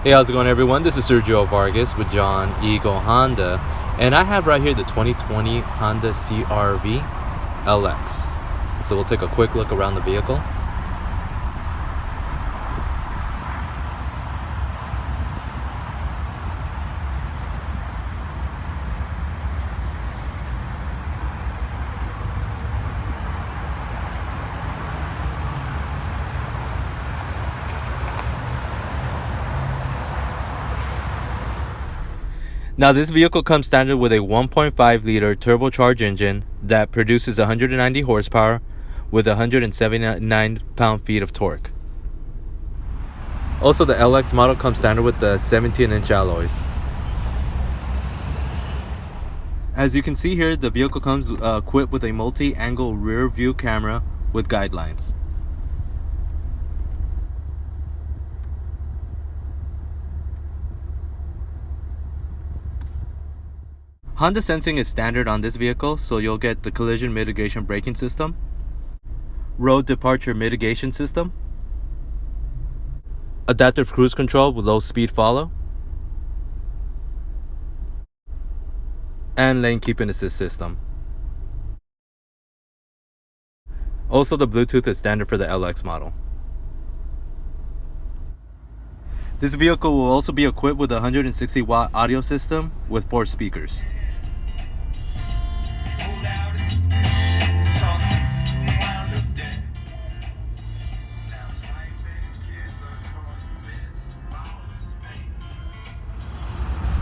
Hey, how's it going, everyone? This is Sergio Vargas with John Eagle Honda, and I have right here the 2020 Honda CRV LX. So we'll take a quick look around the vehicle. Now, this vehicle comes standard with a 1.5 liter turbocharged engine that produces 190 horsepower with 179 pound-feet of torque. Also, the LX model comes standard with the 17-inch alloys. As you can see here, the vehicle comes equipped with a multi-angle rear view camera with guidelines. Honda sensing is standard on this vehicle, so you'll get the collision mitigation braking system, road departure mitigation system, adaptive cruise control with low speed follow, and lane keeping assist system. Also, the Bluetooth is standard for the LX model. This vehicle will also be equipped with a 160 watt audio system with 4 speakers.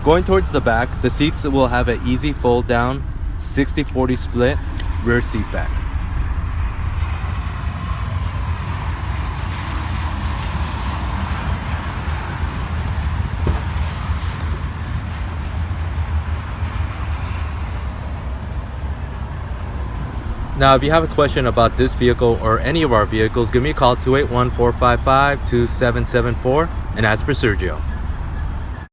Going towards the back, the seats will have an easy fold down 60-40 split rear seat back. Now, if you have a question about this vehicle or any of our vehicles, give me a call 281-455-2774 and ask for Sergio.